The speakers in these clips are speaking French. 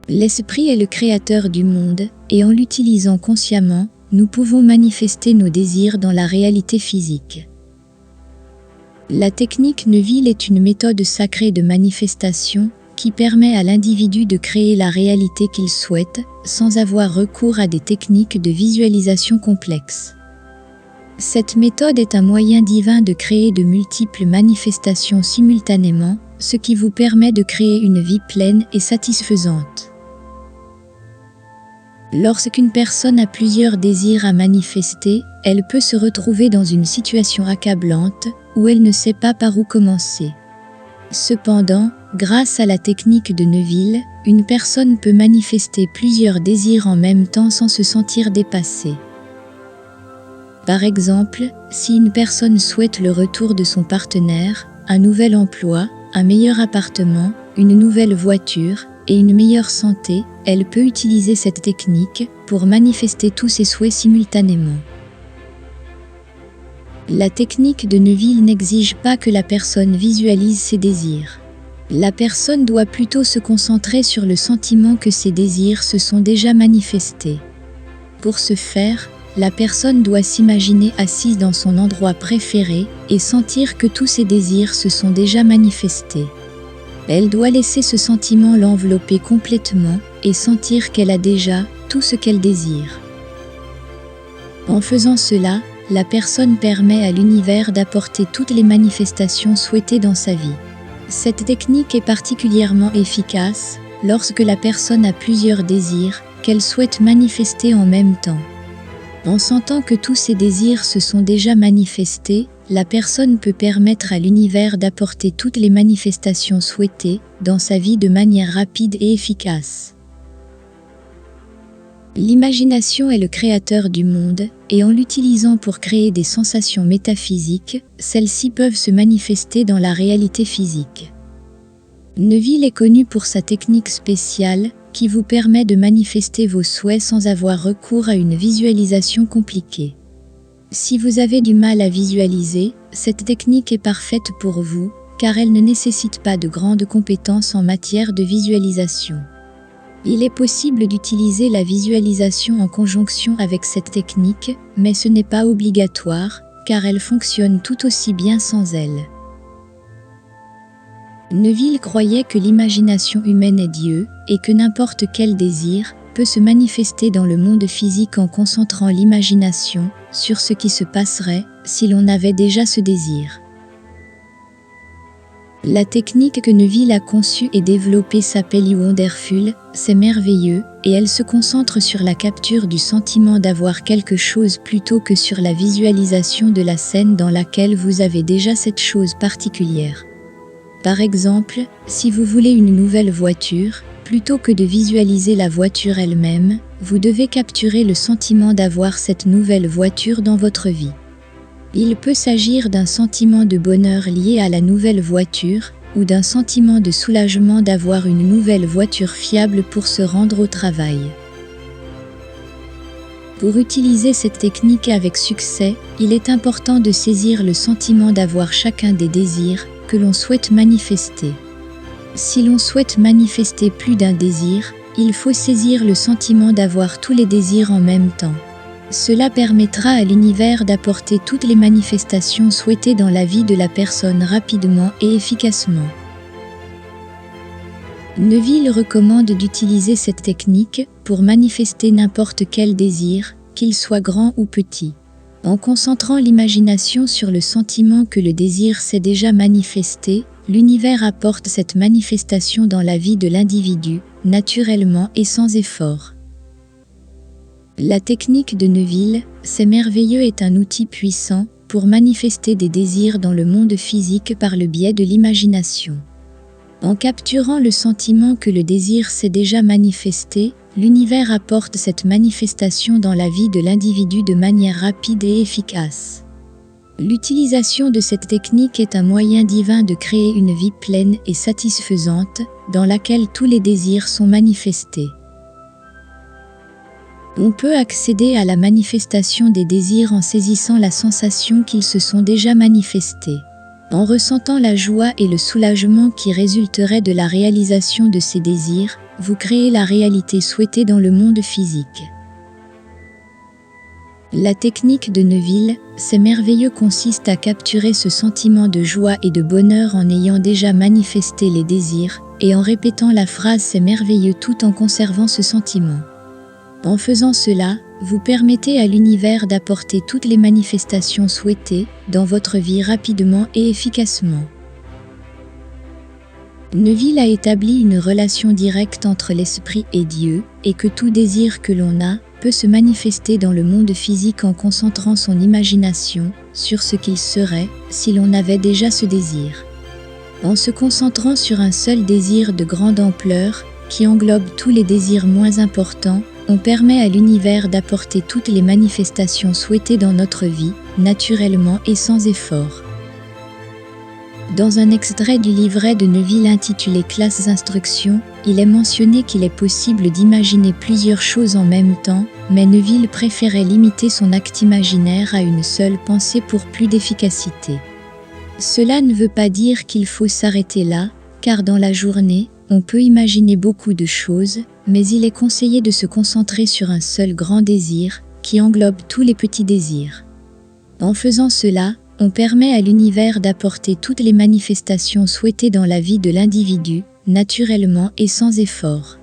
L'esprit est le créateur du monde, et en l'utilisant consciemment, nous pouvons manifester nos désirs dans la réalité physique. La technique Neuville est une méthode sacrée de manifestation qui permet à l'individu de créer la réalité qu'il souhaite sans avoir recours à des techniques de visualisation complexes. Cette méthode est un moyen divin de créer de multiples manifestations simultanément, ce qui vous permet de créer une vie pleine et satisfaisante. Lorsqu'une personne a plusieurs désirs à manifester, elle peut se retrouver dans une situation accablante où elle ne sait pas par où commencer. Cependant, grâce à la technique de Neuville, une personne peut manifester plusieurs désirs en même temps sans se sentir dépassée. Par exemple, si une personne souhaite le retour de son partenaire, un nouvel emploi, un meilleur appartement, une nouvelle voiture et une meilleure santé, elle peut utiliser cette technique pour manifester tous ses souhaits simultanément. La technique de Neuville n'exige pas que la personne visualise ses désirs. La personne doit plutôt se concentrer sur le sentiment que ses désirs se sont déjà manifestés. Pour ce faire, la personne doit s'imaginer assise dans son endroit préféré et sentir que tous ses désirs se sont déjà manifestés. Elle doit laisser ce sentiment l'envelopper complètement et sentir qu'elle a déjà tout ce qu'elle désire. En faisant cela, la personne permet à l'univers d'apporter toutes les manifestations souhaitées dans sa vie. Cette technique est particulièrement efficace lorsque la personne a plusieurs désirs qu'elle souhaite manifester en même temps. En sentant que tous ses désirs se sont déjà manifestés, la personne peut permettre à l'univers d'apporter toutes les manifestations souhaitées dans sa vie de manière rapide et efficace. L'imagination est le créateur du monde, et en l'utilisant pour créer des sensations métaphysiques, celles-ci peuvent se manifester dans la réalité physique. Neuville est connu pour sa technique spéciale, qui vous permet de manifester vos souhaits sans avoir recours à une visualisation compliquée. Si vous avez du mal à visualiser, cette technique est parfaite pour vous, car elle ne nécessite pas de grandes compétences en matière de visualisation. Il est possible d'utiliser la visualisation en conjonction avec cette technique, mais ce n'est pas obligatoire, car elle fonctionne tout aussi bien sans elle. Neuville croyait que l'imagination humaine est Dieu, et que n'importe quel désir peut se manifester dans le monde physique en concentrant l'imagination sur ce qui se passerait si l'on avait déjà ce désir. La technique que Neuville a conçue et développée s'appelle Wonderful, c'est merveilleux, et elle se concentre sur la capture du sentiment d'avoir quelque chose plutôt que sur la visualisation de la scène dans laquelle vous avez déjà cette chose particulière. Par exemple, si vous voulez une nouvelle voiture, plutôt que de visualiser la voiture elle-même, vous devez capturer le sentiment d'avoir cette nouvelle voiture dans votre vie. Il peut s'agir d'un sentiment de bonheur lié à la nouvelle voiture ou d'un sentiment de soulagement d'avoir une nouvelle voiture fiable pour se rendre au travail. Pour utiliser cette technique avec succès, il est important de saisir le sentiment d'avoir chacun des désirs que l'on souhaite manifester. Si l'on souhaite manifester plus d'un désir, il faut saisir le sentiment d'avoir tous les désirs en même temps. Cela permettra à l'univers d'apporter toutes les manifestations souhaitées dans la vie de la personne rapidement et efficacement. Neuville recommande d'utiliser cette technique pour manifester n'importe quel désir, qu'il soit grand ou petit. En concentrant l'imagination sur le sentiment que le désir s'est déjà manifesté, l'univers apporte cette manifestation dans la vie de l'individu, naturellement et sans effort. La technique de Neuville, c'est merveilleux, est un outil puissant pour manifester des désirs dans le monde physique par le biais de l'imagination. En capturant le sentiment que le désir s'est déjà manifesté, l'univers apporte cette manifestation dans la vie de l'individu de manière rapide et efficace. L'utilisation de cette technique est un moyen divin de créer une vie pleine et satisfaisante, dans laquelle tous les désirs sont manifestés. On peut accéder à la manifestation des désirs en saisissant la sensation qu'ils se sont déjà manifestés. En ressentant la joie et le soulagement qui résulteraient de la réalisation de ces désirs, vous créez la réalité souhaitée dans le monde physique. La technique de Neville, c'est merveilleux, consiste à capturer ce sentiment de joie et de bonheur en ayant déjà manifesté les désirs, et en répétant la phrase c'est merveilleux tout en conservant ce sentiment. En faisant cela, vous permettez à l'univers d'apporter toutes les manifestations souhaitées dans votre vie rapidement et efficacement. Neville a établi une relation directe entre l'esprit et Dieu, et que tout désir que l'on a peut se manifester dans le monde physique en concentrant son imagination sur ce qu'il serait si l'on avait déjà ce désir. En se concentrant sur un seul désir de grande ampleur, qui englobe tous les désirs moins importants, on permet à l'univers d'apporter toutes les manifestations souhaitées dans notre vie, naturellement et sans effort. Dans un extrait du livret de Neville intitulé « Classes Instructions », il est mentionné qu'il est possible d'imaginer plusieurs choses en même temps, mais Neville préférait limiter son acte imaginaire à une seule pensée pour plus d'efficacité. Cela ne veut pas dire qu'il faut s'arrêter là, car dans la journée, on peut imaginer beaucoup de choses, mais il est conseillé de se concentrer sur un seul grand désir, qui englobe tous les petits désirs. En faisant cela, on permet à l'univers d'apporter toutes les manifestations souhaitées dans la vie de l'individu, naturellement et sans effort.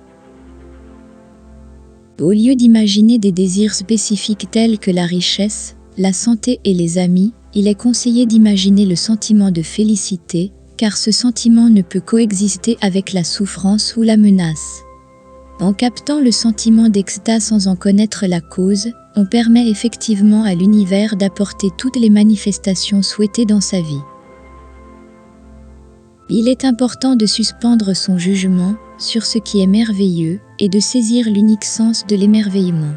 Au lieu d'imaginer des désirs spécifiques tels que la richesse, la santé et les amis, il est conseillé d'imaginer le sentiment de félicité, car ce sentiment ne peut coexister avec la souffrance ou la menace. En captant le sentiment d'extase sans en connaître la cause, on permet effectivement à l'univers d'apporter toutes les manifestations souhaitées dans sa vie. Il est important de suspendre son jugement sur ce qui est merveilleux et de saisir l'unique sens de l'émerveillement.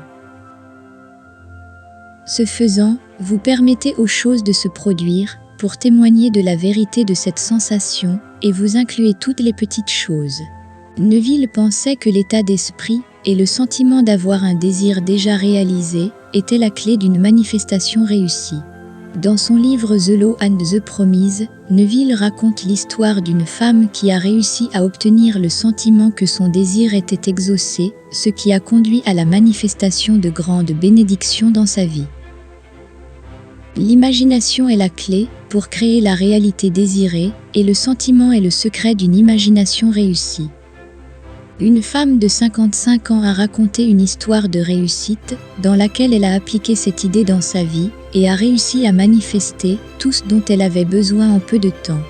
Ce faisant, vous permettez aux choses de se produire pour témoigner de la vérité de cette sensation et vous incluez toutes les petites choses. Neville pensait que l'état d'esprit et le sentiment d'avoir un désir déjà réalisé étaient la clé d'une manifestation réussie. Dans son livre The Law and the Promise, Neville raconte l'histoire d'une femme qui a réussi à obtenir le sentiment que son désir était exaucé, ce qui a conduit à la manifestation de grandes bénédictions dans sa vie. L'imagination est la clé pour créer la réalité désirée et le sentiment est le secret d'une imagination réussie. Une femme de 55 ans a raconté une histoire de réussite dans laquelle elle a appliqué cette idée dans sa vie et a réussi à manifester tout ce dont elle avait besoin en peu de temps.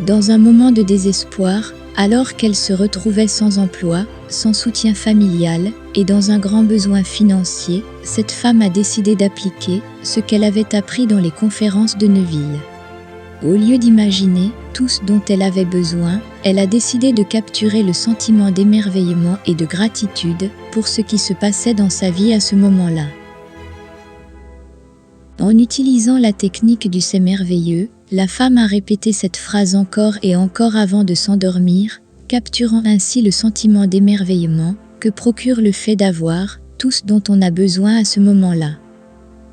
Dans un moment de désespoir, alors qu'elle se retrouvait sans emploi, sans soutien familial et dans un grand besoin financier, cette femme a décidé d'appliquer ce qu'elle avait appris dans les conférences de Neville. Au lieu d'imaginer tout ce dont elle avait besoin, elle a décidé de capturer le sentiment d'émerveillement et de gratitude pour ce qui se passait dans sa vie à ce moment-là. En utilisant la technique du « c'est merveilleux », la femme a répété cette phrase encore et encore avant de s'endormir, capturant ainsi le sentiment d'émerveillement que procure le fait d'avoir tout ce dont on a besoin à ce moment-là.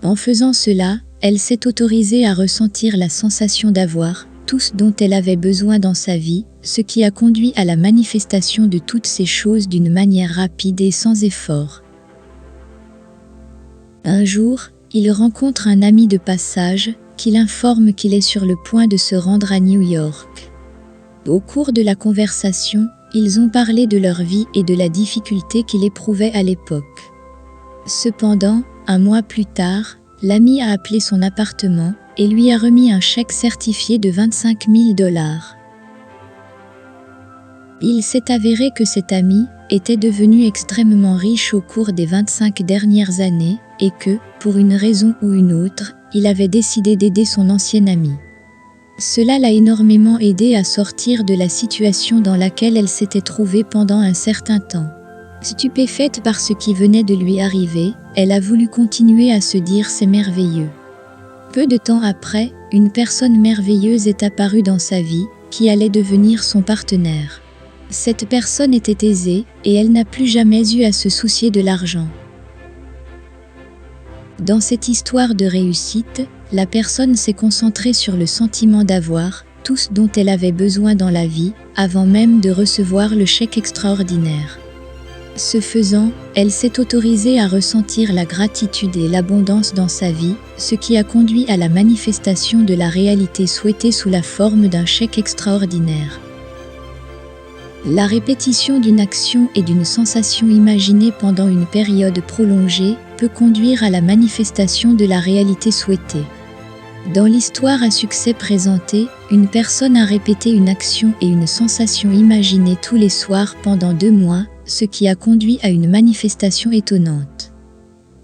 En faisant cela, elle s'est autorisée à ressentir la sensation d'avoir tout ce dont elle avait besoin dans sa vie, ce qui a conduit à la manifestation de toutes ces choses d'une manière rapide et sans effort. Un jour, il rencontre un ami de passage qui l'informe qu'il est sur le point de se rendre à New York. Au cours de la conversation, ils ont parlé de leur vie et de la difficulté qu'il éprouvait à l'époque. Cependant, un mois plus tard, l'ami a appelé son appartement et lui a remis un chèque certifié de 25 000 $. Il s'est avéré que cet ami était devenu extrêmement riche au cours des 25 dernières années et que, pour une raison ou une autre, il avait décidé d'aider son ancien ami. Cela l'a énormément aidé à sortir de la situation dans laquelle elle s'était trouvée pendant un certain temps. Stupéfaite par ce qui venait de lui arriver, elle a voulu continuer à se dire « c'est merveilleux ». Peu de temps après, une personne merveilleuse est apparue dans sa vie, qui allait devenir son partenaire. Cette personne était aisée, et elle n'a plus jamais eu à se soucier de l'argent. Dans cette histoire de réussite, la personne s'est concentrée sur le sentiment d'avoir tout ce dont elle avait besoin dans la vie, avant même de recevoir le chèque extraordinaire. Ce faisant, elle s'est autorisée à ressentir la gratitude et l'abondance dans sa vie, ce qui a conduit à la manifestation de la réalité souhaitée sous la forme d'un chèque extraordinaire. La répétition d'une action et d'une sensation imaginée pendant une période prolongée peut conduire à la manifestation de la réalité souhaitée. Dans l'histoire à succès présentée, une personne a répété une action et une sensation imaginée tous les soirs pendant 2 mois, ce qui a conduit à une manifestation étonnante.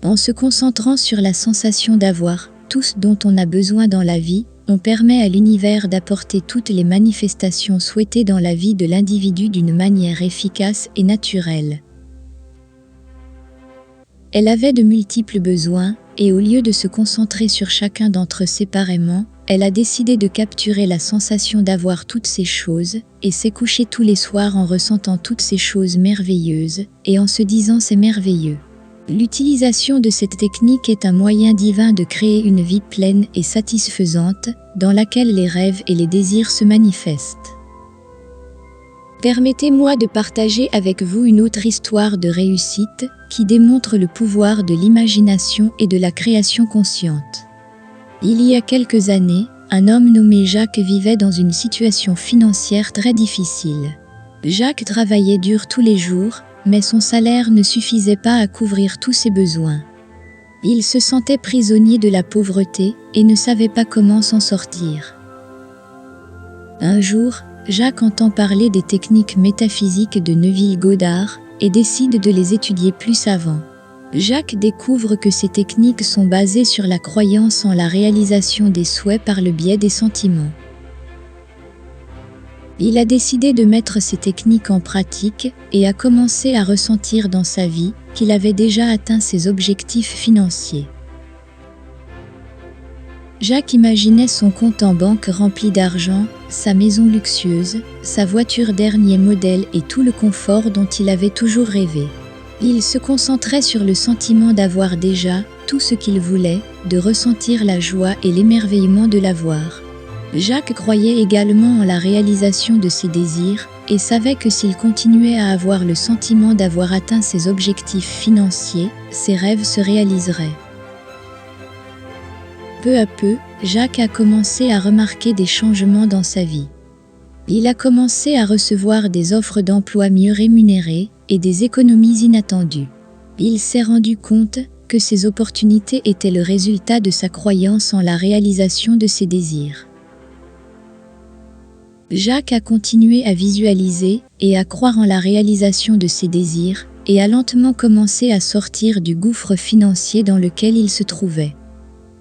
En se concentrant sur la sensation d'avoir tout ce dont on a besoin dans la vie, on permet à l'univers d'apporter toutes les manifestations souhaitées dans la vie de l'individu d'une manière efficace et naturelle. Elle avait de multiples besoins, et au lieu de se concentrer sur chacun d'entre eux séparément, elle a décidé de capturer la sensation d'avoir toutes ces choses, et s'est couchée tous les soirs en ressentant toutes ces choses merveilleuses, et en se disant c'est merveilleux. L'utilisation de cette technique est un moyen divin de créer une vie pleine et satisfaisante, dans laquelle les rêves et les désirs se manifestent. Permettez-moi de partager avec vous une autre histoire de réussite qui démontre le pouvoir de l'imagination et de la création consciente. Il y a quelques années, un homme nommé Jacques vivait dans une situation financière très difficile. Jacques travaillait dur tous les jours, mais son salaire ne suffisait pas à couvrir tous ses besoins. Il se sentait prisonnier de la pauvreté et ne savait pas comment s'en sortir. Un jour, Jacques entend parler des techniques métaphysiques de Neville Goddard et décide de les étudier plus avant. Jacques découvre que ces techniques sont basées sur la croyance en la réalisation des souhaits par le biais des sentiments. Il a décidé de mettre ces techniques en pratique et a commencé à ressentir dans sa vie qu'il avait déjà atteint ses objectifs financiers. Jacques imaginait son compte en banque rempli d'argent, sa maison luxueuse, sa voiture dernier modèle et tout le confort dont il avait toujours rêvé. Il se concentrait sur le sentiment d'avoir déjà tout ce qu'il voulait, de ressentir la joie et l'émerveillement de l'avoir. Jacques croyait également en la réalisation de ses désirs et savait que s'il continuait à avoir le sentiment d'avoir atteint ses objectifs financiers, ses rêves se réaliseraient. Peu à peu, Jacques a commencé à remarquer des changements dans sa vie. Il a commencé à recevoir des offres d'emploi mieux rémunérées et des économies inattendues. Il s'est rendu compte que ces opportunités étaient le résultat de sa croyance en la réalisation de ses désirs. Jacques a continué à visualiser et à croire en la réalisation de ses désirs et a lentement commencé à sortir du gouffre financier dans lequel il se trouvait.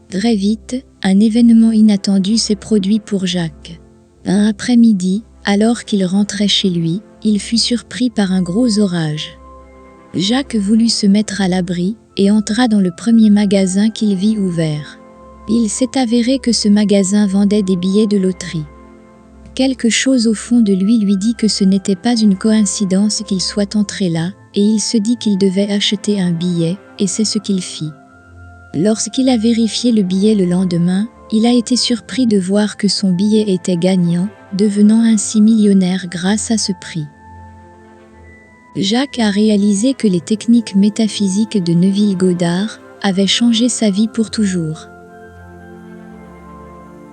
Très vite, un événement inattendu s'est produit pour Jacques. Un après-midi, alors qu'il rentrait chez lui, il fut surpris par un gros orage. Jacques voulut se mettre à l'abri et entra dans le premier magasin qu'il vit ouvert. Il s'est avéré que ce magasin vendait des billets de loterie. Quelque chose au fond de lui dit que ce n'était pas une coïncidence qu'il soit entré là, et il se dit qu'il devait acheter un billet, et c'est ce qu'il fit. Lorsqu'il a vérifié le billet le lendemain, il a été surpris de voir que son billet était gagnant, devenant ainsi millionnaire grâce à ce prix. Jacques a réalisé que les techniques métaphysiques de Neville Goddard avaient changé sa vie pour toujours.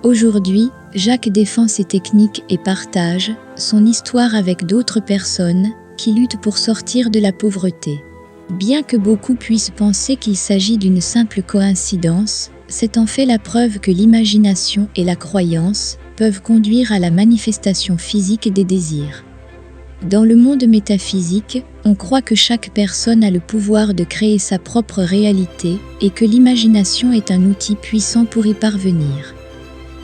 Aujourd'hui, Jacques défend ces techniques et partage son histoire avec d'autres personnes qui luttent pour sortir de la pauvreté. Bien que beaucoup puissent penser qu'il s'agit d'une simple coïncidence, c'est en fait la preuve que l'imagination et la croyance peuvent conduire à la manifestation physique des désirs. Dans le monde métaphysique, on croit que chaque personne a le pouvoir de créer sa propre réalité et que l'imagination est un outil puissant pour y parvenir.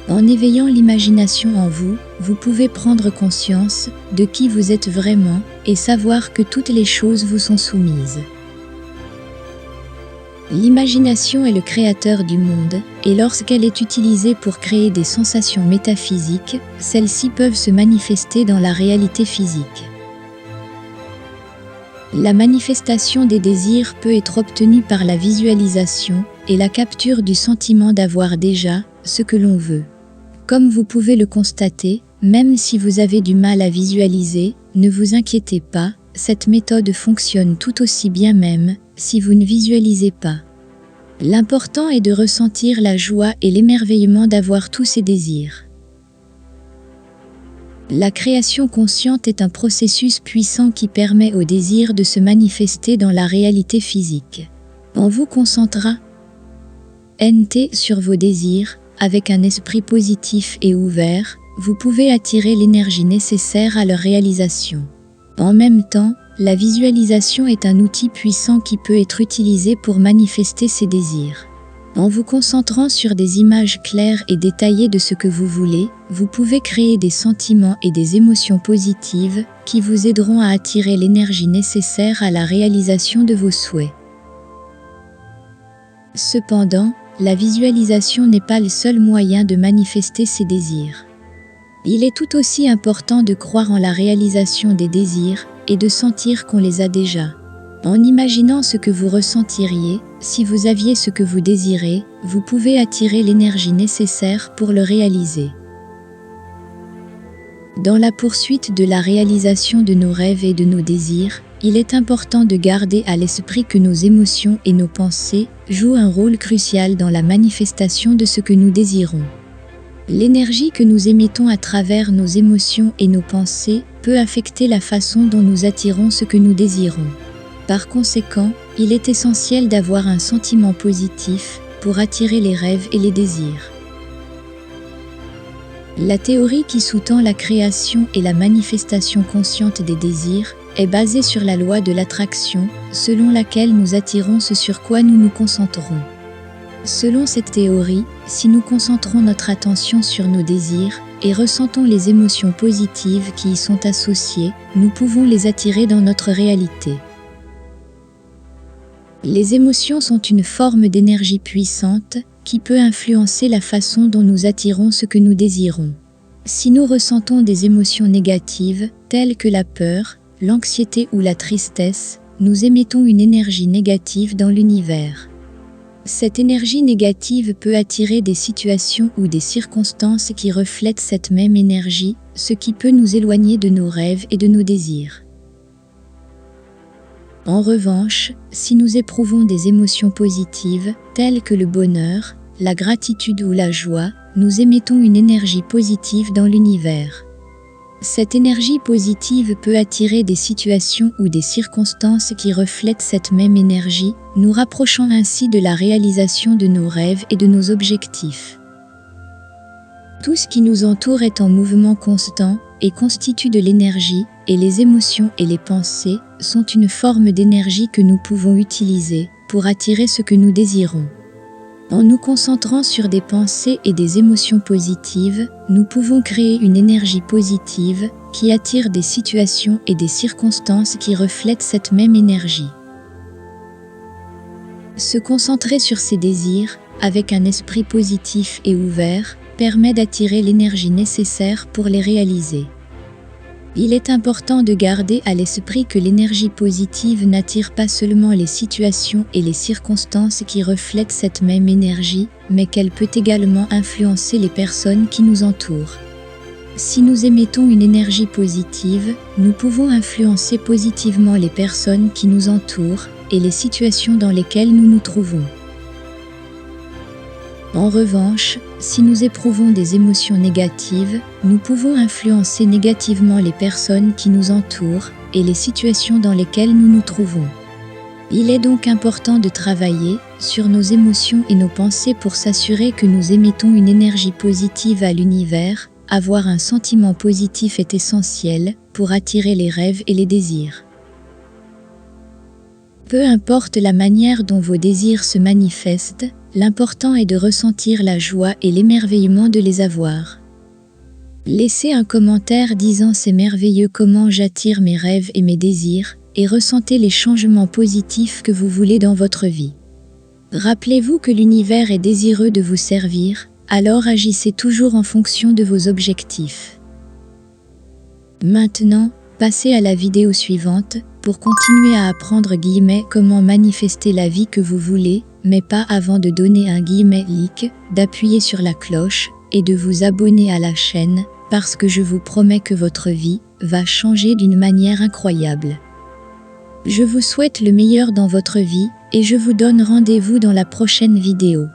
En éveillant l'imagination en vous, vous pouvez prendre conscience de qui vous êtes vraiment et savoir que toutes les choses vous sont soumises. L'imagination est le créateur du monde, et lorsqu'elle est utilisée pour créer des sensations métaphysiques, celles-ci peuvent se manifester dans la réalité physique. La manifestation des désirs peut être obtenue par la visualisation, est la capture du sentiment d'avoir déjà ce que l'on veut. Comme vous pouvez le constater, même si vous avez du mal à visualiser, ne vous inquiétez pas, cette méthode fonctionne tout aussi bien même si vous ne visualisez pas. L'important est de ressentir la joie et l'émerveillement d'avoir tous ces désirs. La création consciente est un processus puissant qui permet au désir de se manifester dans la réalité physique. En vous concentrant sur vos désirs, avec un esprit positif et ouvert, vous pouvez attirer l'énergie nécessaire à leur réalisation. En même temps, la visualisation est un outil puissant qui peut être utilisé pour manifester ces désirs. En vous concentrant sur des images claires et détaillées de ce que vous voulez, vous pouvez créer des sentiments et des émotions positives qui vous aideront à attirer l'énergie nécessaire à la réalisation de vos souhaits. Cependant, la visualisation n'est pas le seul moyen de manifester ces désirs. Il est tout aussi important de croire en la réalisation des désirs et de sentir qu'on les a déjà. En imaginant ce que vous ressentiriez, si vous aviez ce que vous désirez, vous pouvez attirer l'énergie nécessaire pour le réaliser. Dans la poursuite de la réalisation de nos rêves et de nos désirs, il est important de garder à l'esprit que nos émotions et nos pensées jouent un rôle crucial dans la manifestation de ce que nous désirons. L'énergie que nous émettons à travers nos émotions et nos pensées peut affecter la façon dont nous attirons ce que nous désirons. Par conséquent, il est essentiel d'avoir un sentiment positif pour attirer les rêves et les désirs. La théorie qui sous-tend la création et la manifestation consciente des désirs est basée sur la loi de l'attraction, selon laquelle nous attirons ce sur quoi nous nous concentrons. Selon cette théorie, si nous concentrons notre attention sur nos désirs et ressentons les émotions positives qui y sont associées, nous pouvons les attirer dans notre réalité. Les émotions sont une forme d'énergie puissante qui peut influencer la façon dont nous attirons ce que nous désirons. Si nous ressentons des émotions négatives, telles que la peur, l'anxiété ou la tristesse, nous émettons une énergie négative dans l'univers. Cette énergie négative peut attirer des situations ou des circonstances qui reflètent cette même énergie, ce qui peut nous éloigner de nos rêves et de nos désirs. En revanche, si nous éprouvons des émotions positives, telles que le bonheur, la gratitude ou la joie, nous émettons une énergie positive dans l'univers. Cette énergie positive peut attirer des situations ou des circonstances qui reflètent cette même énergie, nous rapprochant ainsi de la réalisation de nos rêves et de nos objectifs. Tout ce qui nous entoure est en mouvement constant et constitue de l'énergie, et les émotions et les pensées sont une forme d'énergie que nous pouvons utiliser pour attirer ce que nous désirons. En nous concentrant sur des pensées et des émotions positives, nous pouvons créer une énergie positive qui attire des situations et des circonstances qui reflètent cette même énergie. Se concentrer sur ses désirs, avec un esprit positif et ouvert, permet d'attirer l'énergie nécessaire pour les réaliser. Il est important de garder à l'esprit que l'énergie positive n'attire pas seulement les situations et les circonstances qui reflètent cette même énergie, mais qu'elle peut également influencer les personnes qui nous entourent. Si nous émettons une énergie positive, nous pouvons influencer positivement les personnes qui nous entourent et les situations dans lesquelles nous nous trouvons. En revanche, si nous éprouvons des émotions négatives, nous pouvons influencer négativement les personnes qui nous entourent et les situations dans lesquelles nous nous trouvons. Il est donc important de travailler sur nos émotions et nos pensées pour s'assurer que nous émettons une énergie positive à l'univers. Avoir un sentiment positif est essentiel pour attirer les rêves et les désirs. Peu importe la manière dont vos désirs se manifestent, l'important est de ressentir la joie et l'émerveillement de les avoir. Laissez un commentaire disant « C'est merveilleux comment j'attire mes rêves et mes désirs » et ressentez les changements positifs que vous voulez dans votre vie. Rappelez-vous que l'univers est désireux de vous servir, alors agissez toujours en fonction de vos objectifs. Maintenant, passez à la vidéo suivante. pour continuer à apprendre comment manifester la vie que vous voulez, mais pas avant de donner un like, d'appuyer sur la cloche et de vous abonner à la chaîne, parce que je vous promets que votre vie va changer d'une manière incroyable. Je vous souhaite le meilleur dans votre vie et je vous donne rendez-vous dans la prochaine vidéo.